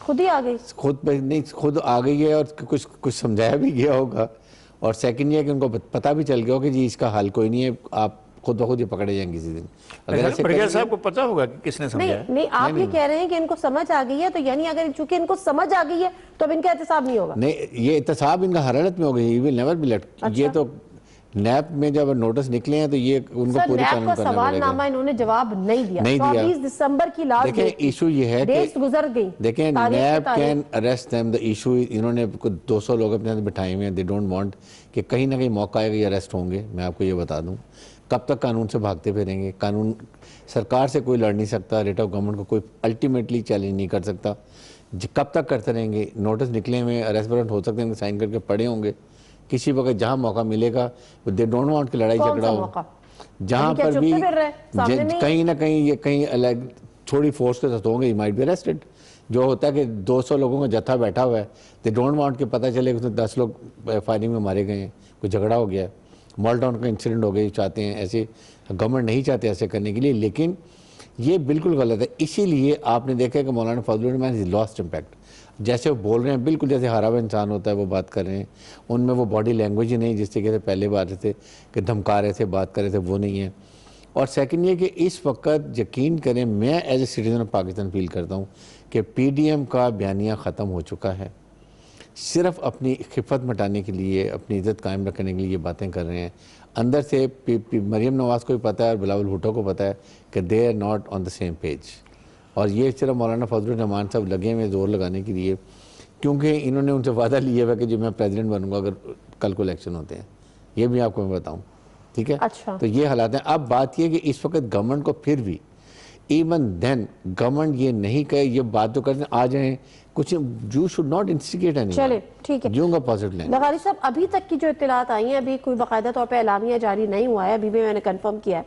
خود ہی آ گئی, خود آ گئی ہے, اور کچھ سمجھایا بھی گیا ہوگا. اور سیکنڈ یہ کہ ان کو پتہ بھی چل گیا ہوگا کہ جی اس کا حل کوئی نہیں ہے, آپ خود بخود یہ پکڑے جائیں کسی دن. برگیڈ صاحب کو پتہ ہوگا کہ کس نے سمجھایا. نہیں آپ یہ کہہ رہے ہیں کہ ان کو سمجھ آ گئی ہے, تو یعنی اگر چونکہ ان کو سمجھ آ گئی ہے تو اب ان کا احتساب نہیں ہوگا. نہیں, یہ احتساب ان کا ہر حالت میں ہو گئی, will never be let. یہ تو نیب میں جب نوٹس نکلے ہیں تو یہ ان کو پوری قانون کرنا پڑے گا. سوال نامہ انہوں نے جواب نہیں دیا. 24 دسمبر کی لاسٹ دیکھیں ایشو یہ ہے کہ گزر گئی. دیکھیں NAB can arrest them. the issue انہوں نے 200 لوگ اپنے ساتھ بٹھائے ہوئے ہیں. they don't want کہ کہیں نہ کہیں موقع آئے گا یہ اریسٹ ہوں گے. میں آپ کو یہ بتا دوں, کب تک قانون سے بھاگتے پھریں گے. قانون سرکار سے کوئی لڑ نہیں سکتا, ریٹ آف گورنمنٹ کو کوئی الٹیمیٹلی چیلنج نہیں کر سکتا. کب تک کرتے رہیں گے. نوٹس نکلے ہوئے, اریسٹ وارنٹ ہو سکتے ہیں, سائن کر کے پڑے ہوں گے. کسی وقت جہاں موقع ملے گا, دے ڈونٹ وانٹ کہ لڑائی جھگڑا ہو. جہاں پر بھی کہیں نہ کہیں یہ کہیں تھوڑی فورس کے ساتھ ہوں گے, مائٹ بی اریسٹڈ. جو ہوتا ہے کہ 200 لوگوں کا جتھا بیٹھا ہوا ہے, دے ڈونٹ وانٹ کہ پتہ چلے کہ اس میں 10 لوگ فائرنگ میں مارے گئے ہیں, کوئی جھگڑا ہو گیا ہے, مال ٹاؤن کا انسیڈنٹ ہو گیا. چاہتے ہیں ایسے, گورنمنٹ نہیں چاہتے ایسے کرنے کے لیے, لیکن یہ بالکل غلط ہے. اسی لیے آپ نے دیکھا کہ مولانا فضل الرحمان از لاسٹ امپیکٹ. جیسے وہ بول رہے ہیں بالکل جیسے ہرا ہوا انسان ہوتا ہے وہ بات کر رہے ہیں. ان میں وہ باڈی لینگویج ہی نہیں جس طریقے سے پہلے بات رہے تھے کہ دھمکا رہے تھے, بات کر رہے تھے, وہ نہیں ہے. اور سیکنڈ یہ کہ اس وقت یقین کریں, میں as a citizen of Pakistan feel کرتا ہوں کہ پی ڈی ایم کا بیانیہ ختم ہو چکا ہے. صرف اپنی خفت مٹانے کے لیے, اپنی عزت قائم رکھنے کے لیے یہ باتیں کر رہے ہیں. اندر سے مریم نواز کو بھی پتہ ہے اور بلاول بھٹو کو پتہ ہے کہ they are not on the same page. اور یہ صرف مولانا فضل الرحمان صاحب لگے ہوئے زور لگانے کے لیے, کیونکہ انہوں نے ان سے وعدہ لیا ہوا کہ جو میں پریزیڈنٹ بنوں گا اگر کل کو الیکشن ہوتے ہیں. یہ بھی آپ کو میں بتاؤں, ٹھیک ہے. تو یہ حالات ہیں. اب بات یہ کہ اس وقت گورنمنٹ کو پھر بھی ایون دین گورنمنٹ یہ نہیں کہے, یہ بات تو کرتے ہیں آ جائیں کچھ, you should not instigate any. چلے ٹھیک ہے, جوں گا پازیٹیو لینگویج. لغاری صاحب ابھی تک کی جو اطلاعات آئی ہیں, ابھی کوئی باقاعدہ طور پہ اعلامیہ جاری نہیں ہوا ہے, ابھی بھی میں نے کنفرم کیا ہے.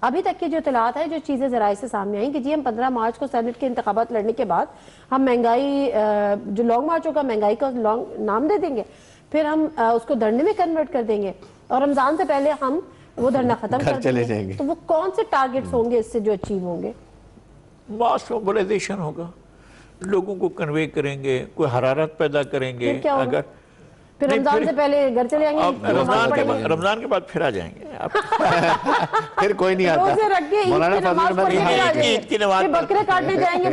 ابھی تک کی جو اطلاعات ہیں, جو چیزیں ذرائع سے سامنے آئیں کہ جی ہم 15 مارچ کو سینٹ کے انتخابات لڑنے کے بعد ہم مہنگائی, جو لانگ مارچ ہوگا مہنگائی کا نام دے دیں گے, پھر ہم اس کو دھرنے میں کنورٹ کر دیں گے, اور رمضان سے پہلے ہم وہ دھرنا ختم کر دیں گے. تو وہ کون سے ٹارگٹس ہوں گے اس سے جو اچیو ہوں گے؟ ماس موبلائزیشن ہوگا, لوگوں کو کنوے کریں گے, کوئی حرارت پیدا کریں گے. اگر پھر رمضان سے پہلے گھر چلے جائیں گے, رمضان کے بعد پھر آ جائیں گے. پھر کوئی نہیں آتا. مولانا فضل الرحمان بکرے کاٹنے جائیں گے,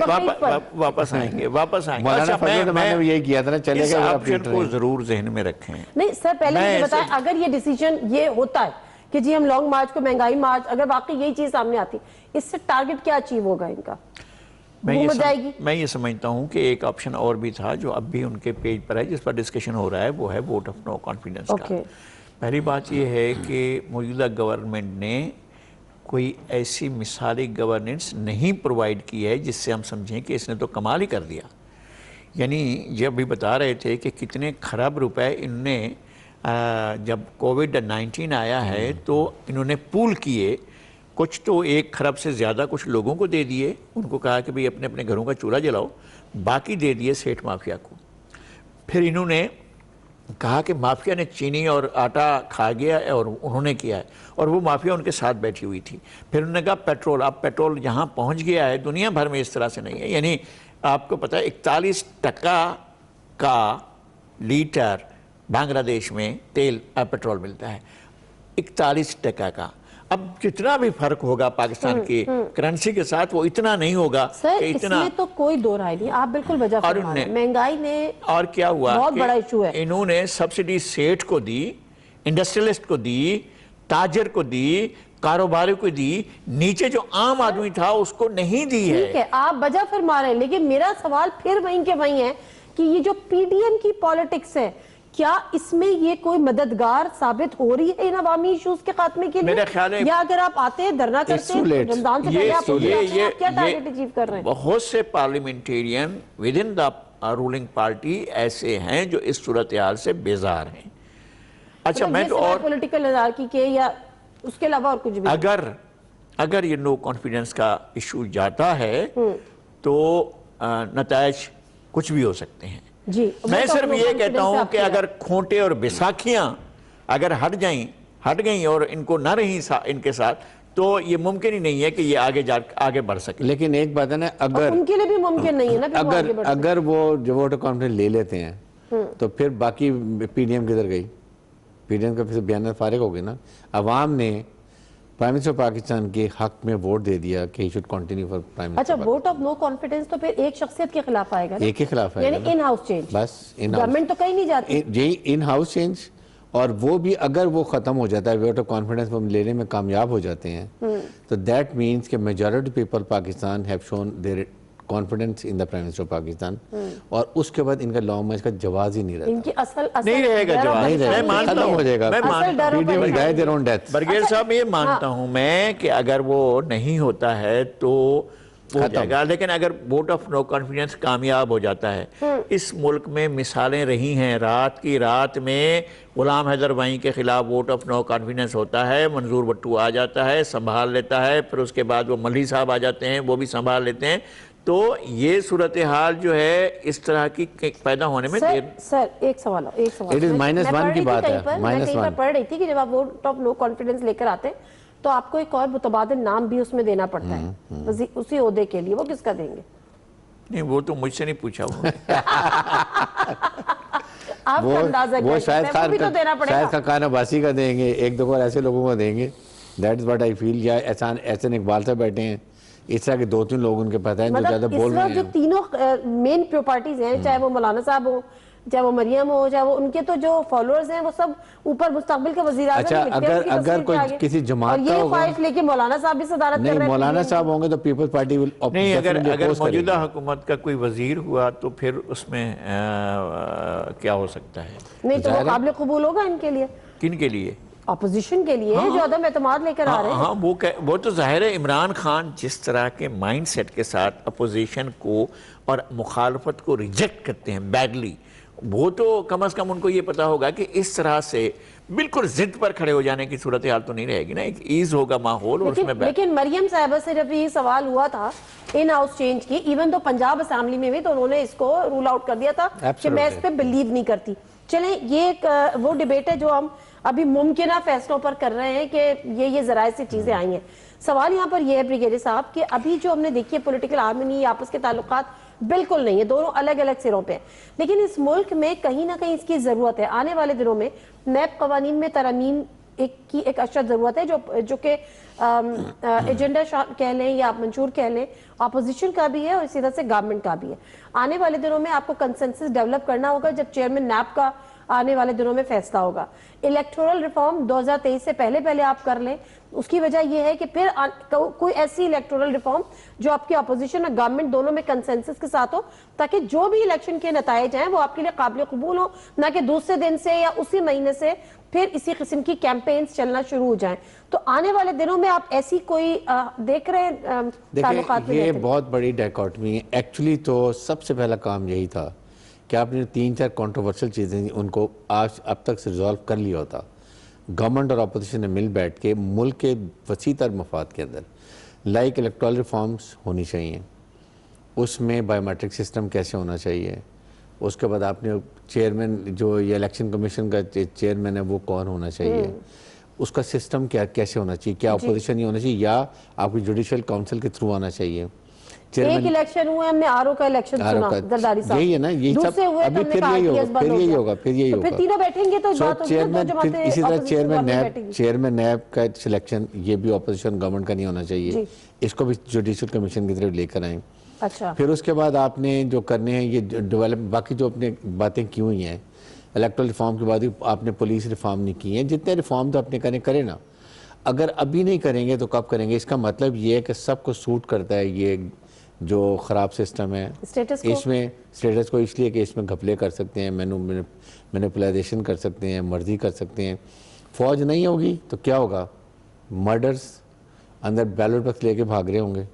واپس آئیں گے. مولانا فضل الرحمان نے بھی یہی کیا تھا نا, چلے گا. آپشن کو ضرور ذہن میں رکھیں. نہیں سر, پہلے مجھے بتائیں اگر یہ ڈیسیجن یہ ہوتا ہے کہ جی ہم لانگ مارچ کو مہنگائی مارچ, اگر واقعی یہی چیز سامنے آتی, اس سے ٹارگٹ کیا اچیو ہوگا ان کا؟ میں یہ سمجھتا ہوں کہ ایک آپشن اور بھی تھا جو اب بھی ان کے پیج پر ہے, جس پر ڈسکشن ہو رہا ہے, وہ ہے ووٹ آف نو کانفیڈنس کا. پہلی بات یہ ہے کہ موجودہ گورنمنٹ نے کوئی ایسی مثالی گورننس نہیں پرووائڈ کی ہے جس سے ہم سمجھیں کہ اس نے تو کمال ہی کر دیا. یعنی جب بھی بتا رہے تھے کہ کتنے خراب روپے انہوں نے جب کووڈ-19 آیا ہے تو انہوں نے پول کیے, کچھ تو 1 خراب سے زیادہ کچھ لوگوں کو دے دیے, ان کو کہا کہ بھئی اپنے اپنے گھروں کا چولہا جلاؤ, باقی دے دیے سیٹھ مافیا کو. پھر انہوں نے کہا کہ مافیا نے چینی اور آٹا کھا گیا اور انہوں نے کیا ہے, اور وہ مافیا ان کے ساتھ بیٹھی ہوئی تھی. پھر انہوں نے کہا پیٹرول, اب پیٹرول جہاں پہنچ گیا ہے دنیا بھر میں اس طرح سے نہیں ہے. یعنی آپ کو پتہ ہے 41% کا لیٹر بنگلہ دیش میں تیل پیٹرول ملتا ہے. 41% کا. اب جتنا بھی فرق ہوگا پاکستان کی کرنسی کے ساتھ وہ اتنا نہیں ہوگا سر کہ اس اتنا. میں تو کوئی دو رائے نہیں, آپ بالکل وجہ فرما رہے ہیں. مہنگائی نے اور کیا ہوا بہت بڑا ایشو ہے. انہوں نے سبسڈی سیٹ کو دی, انڈسٹریلسٹ کو دی, تاجر کو دی, کاروباری کو دی, نیچے جو عام آدمی تھا اس کو نہیں دی ہے. ٹھیک ہے آپ وجہ فرما رہے ہیں, لیکن میرا سوال پھر وہیں کے وہیں ہے کہ یہ جو پی ڈی ایم کی پالیٹکس ہے کیا اس میں یہ کوئی مددگار ثابت ہو رہی ہے ان عوامی ایشوز کے خاتمے کے لیے؟ میرا خیال ہے یا اگر آپ آتے ہیں دھرنا کرتے ہیں رمضان سے پہلے آپ کیا ٹارگٹ اچیو کر رہے ہیں؟ بہت سے parliamentarian with in the ruling party ایسے ہیں جو اس صورتحال سے بیزار ہیں. اچھا میں تو اور پولیٹیکل ہیرارکی کے یا اس کے علاوہ اور کچھ بھی اگر یہ نو کانفیڈنس کا ایشو جاتا ہے تو نتائج کچھ بھی ہو سکتے ہیں. جی میں صرف یہ کہتا ہوں کہ اگر کھونٹے اور بیساکھیاں اگر ہٹ گئیں اور ان کو نہ رہیں ان کے ساتھ تو یہ ممکن ہی نہیں ہے کہ یہ آگے بڑھ سکے. لیکن ایک بات ہے نا, اگر ان کے لیے بھی ممکن نہیں ہے نا اگر وہ جو ووٹ کانفیڈنس لے لیتے ہیں تو پھر باقی پی ڈی ایم کدھر گئی؟ پی ڈی ایم کا پھر بیانات فارغ ہو گئے نا. عوام نے پرائم منسٹر پاکستان کے حق میں ووٹ دے دیا کہ he should continue for prime minister. اچھا ووٹ آف نو کانفیڈنس تو پھر ایک شخصیت کے خلاف آئے گا, ایک کے خلاف آئے گا, یعنی ان ہاؤس چینج. بس گورنمنٹ تو کہیں نہیں جاتی جی, ان ہاؤس چینج. اور وہ بھی اگر وہ ختم ہو جاتا ہے, ووٹ آف کانفیڈنس وہ لینے میں کامیاب ہو جاتے ہیں, تو دیٹ مینس کہ majority people Pakistan have shown there confidence in the prime minister of Pakistan, اور اس کے بعد ان کا لا میں اس کا جواز ہی نہیں رہتا. ان کی اصل نہیں رہے گا جواز. میں مانتا ہوں, ہو جائے گا. برگیل صاحب یہ مانتا ہوں میں کہ اگر وہ نہیں ہوتا ہے تو ہو جائے گا, لیکن اگر ووٹ آف نو کانفیڈنس کامیاب ہو جاتا ہے, اس ملک میں مثالیں رہی ہیں. رات کی رات میں غلام حیدر وہیں کے خلاف ووٹ آف نو کانفیڈنس ہوتا ہے, منظور بھٹو آ جاتا ہے, سنبھال لیتا ہے, پھر اس کے بعد وہ ملھی صاحب آ جاتے ہیں, وہ بھی سنبھال لیتے ہیں. تو یہ صورتحال جو ہے اس طرح کی پیدا ہونے میں دیر. سر ایک سوال -1 کی بات ہے. میں کئی بار پڑھ رہی تھی کہ جب آپ ووٹ آف نو کانفیڈنس لے کر آتے تو آپ کو ایک اور متبادل نام بھی اس میں دینا پڑتا ہے اسی عہدے کے لیے. وہ کس کا دیں گے؟ نہیں وہ تو مجھ سے نہیں پوچھا. وہ شاید خان عباسی کا دیں گے, ایک دو اور ایسے لوگوں کو دیں گے. دیٹ از واٹ آئی فیل. یا احسان اقبال سے بیٹھے ہیں, اس طرح کے 2-3 لوگ ان کے پتہ ہیں جو زیادہ بول رہے ہیں. جو تینوں مین پارٹیز ہیں, چاہے وہ مولانا صاحب ہو, چاہے وہ مریم ہو, چاہے وہ ان کے تو جو فالوورز ہیں وہ سب اوپر مستقبل کے وزیر اعظم. اگر کوئی کسی جماعت کا ہوگا, خواہش لے کے مولانا صاحب بھی صدارت کر رہے ہیں. نہیں مولانا صاحب ہوں گے تو پیپلز پارٹی ول نہیں. اگر موجودہ حکومت کا کوئی وزیر ہوا تو پھر اس میں کیا ہو سکتا ہے؟ نہیں تو وہ قابل قبول ہوگا ان کے لیے. کن کے لیے؟ اپوزیشن کے لیے جو عدم اعتماد لے کر آ رہے ہیں. ہاں وہ تو ظاہر ہے. عمران خان جس طرح کے مائنڈ سیٹ کے ساتھ اپوزیشن کو اور مخالفت کو ریجیکٹ کرتے ہیں بیڈلی, وہ تو کم از کم ان کو یہ پتا ہوگا کہ اس طرح سے بالکل ضد پر کھڑے ہو جانے کی صورتحال تو نہیں رہے گی نا. ایک ایز ہوگا ماحول اور اس میں لیکن مریم صاحبہ سے جب یہ سوال ہوا تھا ان ہاؤس چینج کی, ایون تو پنجاب اسمبلی میں بھی, تو انہوں نے اس کو رول آؤٹ کر دیا تھا کہ میں اس پہ بلیو نہیں کرتی. چلیں یہ ایک وہ ڈیبیٹ ہے جو ہم ابھی ممکنہ فیصلوں پر کر رہے ہیں کہ یہ ذرائع سے چیزیں آئی ہیں. سوال یہاں پر یہ ہے بریگیڈیئر صاحب کہ ابھی جو ہم نے دیکھی ہے پولیٹیکل ہارمونی, آپس کے تعلقات بالکل نہیں ہے, دونوں الگ الگ سروں پہ, لیکن اس ملک میں کہیں نہ کہیں اس کی ضرورت ہے. آنے والے دنوں میں نیب قوانین میں ترامیم کی ایک اشد ضرورت ہے جو کہ ایجنڈا کہہ لیں یا آپ منشور کہہ لیں, اپوزیشن کا بھی ہے اور اسی طرح سے گورنمنٹ کا بھی ہے. آنے والے دنوں میں آپ کو کنسنسس ڈیولپ کرنا ہوگا جب چیئرمین نیب کا آنے والے دنوں میں فیصلہ ہوگا. الیکٹورل ریفارم 2023 سے پہلے آپ کر لیں. اس کی وجہ یہ ہے کہ پھر کوئی ایسی الیکٹورل ریفارم جو آپ کی اپوزیشن اور گورنمنٹ دونوں میں کنسنسس کے ساتھ ہو, تاکہ جو بھی الیکشن کے نتائج ہیں وہ آپ کے لیے قابل قبول ہو, نہ کہ دوسرے دن سے یا اسی مہینے سے پھر اسی قسم کی کیمپینز چلنا شروع ہو جائیں. تو آنے والے دنوں میں آپ ایسی کوئی دیکھ رہے ہیں تعلقات میں؟ یہ بہت بڑی ڈائیکاٹمی ہے. ایکچولی تو سب سے پہلا کام یہی تھا کہ آپ نے 3-4 کنٹروورشل چیزیں ان کو اب تک سے ریزالو کر لیا ہوتا. گورنمنٹ اور اپوزیشن نے مل بیٹھ کے ملک کے وسیع تر مفاد کے اندر لائک الیکٹورل ریفارمز ہونی چاہیے, اس میں بایو میٹرک سسٹم کیسے ہونا چاہیے, اس کے بعد آپ نے چیئرمین جو یہ الیکشن کمیشن کا چیئرمین ہے وہ کون ہونا چاہیے, اس کا سسٹم کیسے ہونا چاہیے, کیا اپوزیشن ہی ہونا چاہیے یا آپ کی جوڈیشل کاؤنسل کے تھرو آنا چاہیے. ایک الیکشن ہوئے ہم نے آر او کا الیکشن سنا زرداری صاحب، یہی ہے نا، یہی دوسرے سب ہوئے ابھی پھر یہی ہوگا، پھر یہی ہوگا، پھر یہی ہوگا، پھر تینوں بیٹھیں گے تو بات ہوگی نا، دو جماعتیں اسی طرح اپوزیشن چیئرمین نیب کا سلیکشن یہ بھی اپوزیشن گورنمنٹ کا نہیں ہونا چاہیے، اس کو بھی جوڈیشل کمیشن کی طرف لے کر آئیں۔ اچھا پھر اس کے بعد آپ نے جو کرنے ہیں یہ ڈیولپ، باقی جو اپنے باتیں کی ہوئی ہیں الیکٹرل ریفارم کے بعد آپ نے پولیس ریفارم نہیں کی ہیں، جتنے ریفارم تو اپنے کریں نا، اگر ابھی نہیں کریں گے تو کب کریں گے؟ اس کا مطلب یہ ہے کہ سب کو سوٹ کرتا ہے یہ جو خراب سسٹم ہے، اس میں اسٹیٹس کو، اس لیے کہ اس میں گھپلے کر سکتے ہیں، مینیپولائزیشن کر سکتے ہیں، مرضی کر سکتے ہیں۔ فوج نہیں ہوگی تو کیا ہوگا؟ مرڈرز اندر بیلٹ باکس لے کے بھاگ رہے ہوں گے،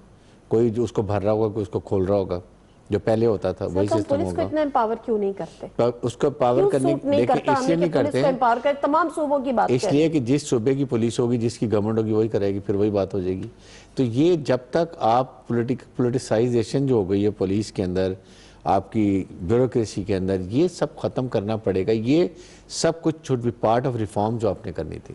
کوئی جو اس کو بھر رہا ہوگا، کوئی اس کو کھول رہا ہوگا، جو پہلے ہوتا تھا وہی سسٹم پولیس کو ہوگا۔ اتنا امپاور کیوں نہیں کرتے؟ اس کو پاور کرنے دیکھیں اس لیے نہیں کرتے ہیں، امپاور کر تمام صوبوں کی بات اس لیے کہ جس صوبے کی پولیس ہوگی، جس کی گورنمنٹ ہوگی وہی کرے گی، پھر وہی بات ہو جائے گی۔ تو یہ جب تک آپ پولیٹیسائزیشن جو ہو گئی ہے پولیس کے اندر، آپ کی بیوروکریسی کے اندر، یہ سب ختم کرنا پڑے گا۔ یہ سب کچھ should be part of reform جو آپ نے کرنی تھی۔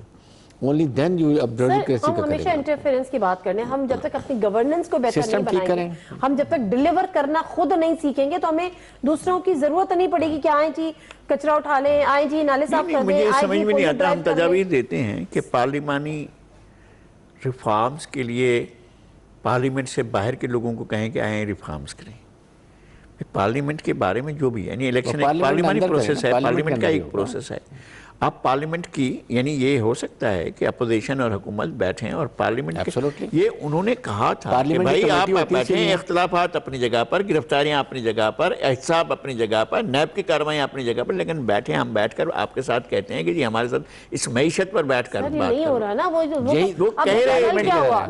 only then you اب بیوروکریسی کا ہم کریں ہمیشہ گے۔ انٹرفیرنس کی بات کرنے، ہم جب تک اپنی گورننس کو بہتر نہیں System ٹھیک بنائیں گے، ہم جب تک ڈیلیور کرنا خود نہیں سیکھیں گے تو ہمیں دوسروں کی ضرورت نہیں پڑے گی کہ آئیں جی کچرا اٹھا لیں، آئیں جی نالے صاف کر دیں، مجھے آئیں سمجھ جی میں نہیں آتا، ہم ڈرائیو کر لیں۔ تجاویز دیتے ہیں کہ پارلیمانی ریفارمز کے لیے پارلیمنٹ سے باہر کے لوگوں کو کہیں کہ آئیں ریفارمز کریں۔ پارلیمنٹ کے بارے میں جو بھی ہے، یعنی الیکشن ایک پارلیمانی پروسیس ہے، پارلیمنٹ کا ایک پروسیس ہے۔ اب پارلیمنٹ کی، یعنی یہ ہو سکتا ہے کہ اپوزیشن اور حکومت بیٹھیں اور پارلیمنٹ کے، یہ انہوں نے کہا تھا کہ بھائی آپ بیٹھیں، اختلافات اپنی جگہ پر، گرفتاریاں اپنی جگہ پر، احتساب اپنی جگہ پر، نیب کی کارروائیاں اپنی جگہ پر، لیکن بیٹھیں، ہم بیٹھ کر آپ کے ساتھ کہتے ہیں کہ جی ہمارے ساتھ اس معیشت پر بیٹھ کر بات کریں۔ نہیں ہو رہا نا وہ کہہ رہے ہیں۔ کیا ہوا،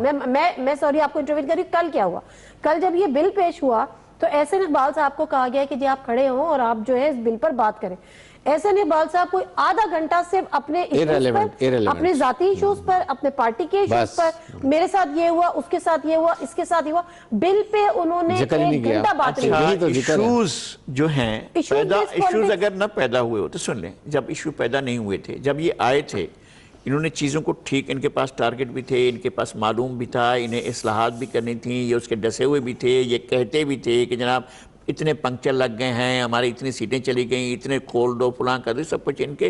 میں سوری آپ کو انٹرویو کری، کل کیا ہوا؟ کل جب یہ بل پیش ہوا تو احسن اقبال صاحب کو کہا گیا کہ جی آپ کھڑے ہوں اور آپ جو ہے اس بل پر بات کریں۔ احسن اقبال صاحب کوئی آدھا گھنٹہ صرف اپنے ایشوز پر، اپنے ذاتی ایشوز پر، اپنے پارٹی کے ایشوز پر، میرے ساتھ یہ ہوا، اس کے ساتھ یہ ہوا، اس کے ساتھ یہ ہوا، بل پہ انہوں نے ایک گھنٹہ بات نہیں کی۔ ایشوز جو ہیں، ایشوز اگر نہ پیدا ہوئے ہو تو سن لیں، جب ایشو پیدا نہیں ہوئے تھے، جب یہ آئے تھے، انہوں نے چیزوں کو ٹھیک، ان کے پاس ٹارگٹ بھی تھے، ان کے پاس معلوم بھی تھا، انہیں اصلاحات بھی کرنی تھیں، یہ اس کے ڈسے ہوئے بھی تھے، یہ کہتے بھی تھے کہ جناب اتنے پنکچر لگ گئے ہیں، ہماری اتنی سیٹیں چلی گئیں، اتنے کھول دو، فلاں کر دو، سب کچھ ان کے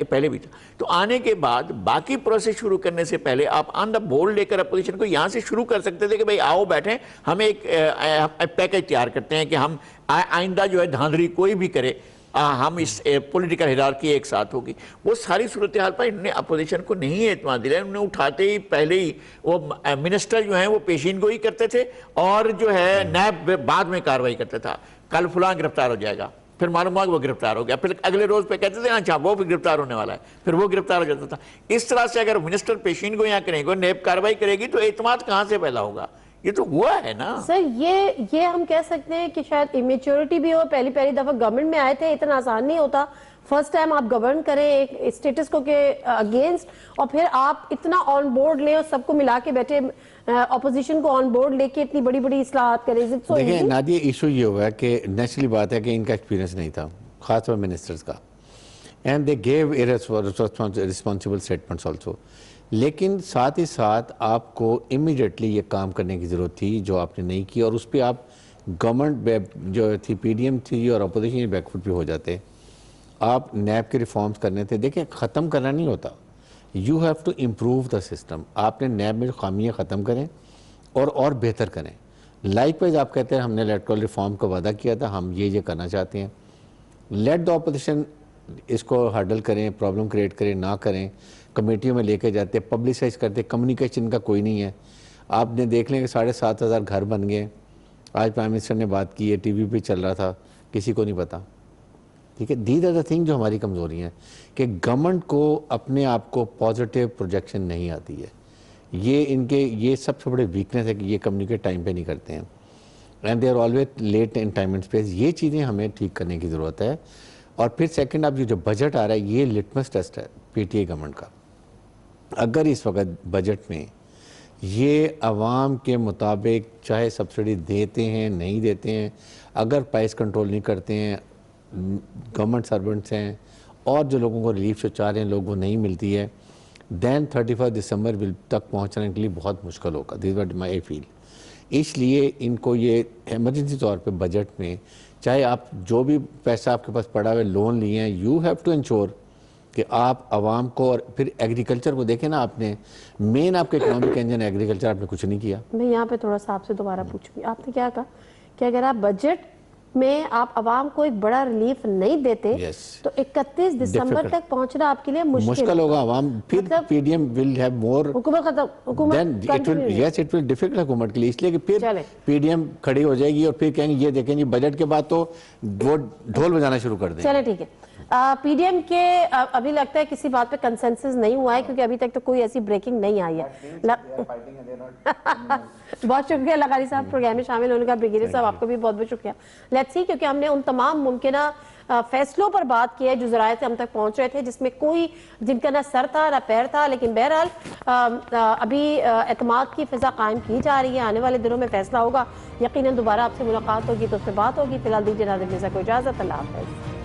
پہلے بھی تھا۔ تو آنے کے بعد باقی پروسیس شروع کرنے سے پہلے آپ آن دا بورڈ لے کر اپوزیشن کو یہاں سے شروع کر سکتے تھے کہ بھئی آؤ بیٹھیں، ہم ایک پیکج تیار کرتے ہیں کہ ہم آئندہ جو ہے دھاندلی کوئی بھی کرے، ہم اس پولیٹیکل ہیرارکی ایک ساتھ ہوگی۔ وہ ساری صورتحال پر انہوں نے اپوزیشن کو نہیں اعتماد دلایا، انہوں نے اٹھاتے ہی پہلے ہی وہ منسٹر جو ہیں وہ پیشین گوئی کرتے تھے اور جو ہے نیب بعد میں کارروائی کرتا تھا، کل فلاں گرفتار ہو جائے گا، پھر معلوم ہوا کہ وہ گرفتار ہو گیا، پھر اگلے روز پہ کہتے تھے اچھا وہ بھی گرفتار ہونے والا ہے، پھر وہ گرفتار ہو جاتا تھا۔ اس طرح سے اگر منسٹر پیشین گوئیاں کریں گے، نیب کارروائی کرے گی تو اعتماد کہاں سے پیدا ہوگا؟ یہ تو ہوا ہے نا سر۔ یہ ہم کہہ سکتے ہیں کہ شاید امیچورٹی بھی ہو، پہلی دفعہ گورنمنٹ میں آئے تھے، اتنا آسان نہیں ہوتا فرسٹ ٹائم آپ گورن کریں ایک اسٹیٹس کو کے اگینسٹ، اور پھر آپ اتنا آن بورڈ لیں اور سب کو ملا کے بیٹھے اپوزیشن کو آن بورڈ لے کے اتنی بڑی بڑی اصلاحات کریں۔ دیکھیں نادیہ، ایشو یہ ہوا ہے کہ نیچرلی بات ہے کہ ان کا ایکسپیرینس نہیں تھا، خاص طور منسٹرز کا، and they give irresponsible statements also۔ لیکن ساتھ ہی ساتھ آپ کو امیڈیٹلی یہ کام کرنے کی ضرورت تھی جو آپ نے نہیں کی، اور اس پہ آپ گورنمنٹ جو تھی پی ڈی ایم تھی اور اپوزیشن بیک فٹ پہ ہو جاتے۔ آپ نیب کے ریفارمز کرنے تھے، دیکھیں ختم کرنا نہیں ہوتا، you have to improve the system. آپ نے نیب میں جو خامیاں ختم کریں اور بہتر کریں۔ لائک وائز آپ کہتے ہیں ہم نے الیکٹرل ریفارم کا وعدہ کیا تھا، ہم یہ کرنا چاہتے ہیں، لیٹ دا اپوزیشن اس کو ہرڈل کریں، پرابلم کریٹ کریں، نہ کریں، کمیٹیوں میں لے کے جاتے، پبلسائز کرتے، کمیونیکیشن کا کوئی نہیں ہے۔ آپ نے دیکھ لیں کہ 7,500 گھر بن گئے، آج پرائم منسٹر نے بات کی ہے، ٹی وی پہ چل رہا تھا، کسی کو نہیں پتا، ٹھیک ہے۔ دیز آر دا تھنگ جو ہماری کمزوری ہیں کہ گورنمنٹ کو اپنے آپ کو پازیٹیو پروجیکشن نہیں آتی ہے، یہ ان کے یہ سب سے بڑے ویکنیس ہے کہ یہ کمیونیکیٹ ٹائم پہ نہیں کرتے ہیں، and they are always late in time and space. یہ چیزیں ہمیں ٹھیک کرنے کی ضرورت ہے۔ اور پھر سیکنڈ اب یہ جو بجٹ آ رہا ہے، یہ لٹمس ٹیسٹ ہے پی ٹی آئی گورنمنٹ کا۔ اگر اس وقت بجٹ میں یہ عوام کے مطابق چاہے سبسڈی دیتے ہیں نہیں دیتے ہیں، اگر پرائس کنٹرول نہیں کرتے ہیں، گورنمنٹ سرونٹس ہیں اور جو لوگوں کو ریلیف جو چاہ رہے ہیں لوگوں کو نہیں ملتی ہے، دین 31 دسمبر تک پہنچنے کے لیے بہت مشکل ہوگا۔ دس واٹ مائی فیل اس لیے ان کو یہ ایمرجنسی طور پہ بجٹ میں چاہے آپ جو بھی پیسہ آپ کے پاس پڑا ہوئے لون لیے ہیں یو ہیو ٹو انشور کہ آپ عوام کو، اور پھر ایگریکلچر کو دیکھیں نا، آپ نے مین آپ کا اکنامک انجن ایگریکلچر، آپ نے کچھ نہیں کیا. میں یہاں پہ تھوڑا سا آپ سے دوبارہ پوچھوں گی، آپ نے کیا کہا کہ اگر آپ بجٹ میں آپ عوام کو ایک بڑا ریلیف نہیں دیتے تو 31 دسمبر تک پہنچنا آپ کے لیے مشکل ہوگا. عوام پھر پی ڈی ایم ول ہیو مور، حکومت ختم، یس اٹ ول ڈیفیکلٹ حکومت کے لیے، اس لیے کہ پھر پی ڈی ایم کھڑی ہو جائے گی اور پھر کہیں گے یہ دیکھیں جی بجٹ کے بعد تو وہ ڈھول بجانا شروع کر دیں. چلے ٹھیک ہے. پی ڈی ایم کے ابھی لگتا ہے کسی بات پہ کنسنسس نہیں ہوا ہے کیونکہ ابھی تک تو کوئی ایسی بریکنگ نہیں آئی ہے. بہت شکریہ لغاری صاحب پروگرام میں شامل ہونے کا. بریگیڈیئر صاحب آپ کو بھی بہت بہت شکریہ. لیٹس سی، کیونکہ ہم نے ان تمام ممکنہ فیصلوں پر بات کی ہے جو ذرائع سے ہم تک پہنچ رہے تھے، جس میں کوئی جن کا نہ سر تھا نہ پیر تھا، لیکن بہرحال ابھی اعتماد کی فضا قائم کی جا رہی ہے. آنے والے دنوں میں فیصلہ ہوگا، یقیناً دوبارہ آپ سے ملاقات ہوگی تو اس پہ بات ہوگی. فی الحال دیجیے ناظرین کو اجازت. اللہ حافظ.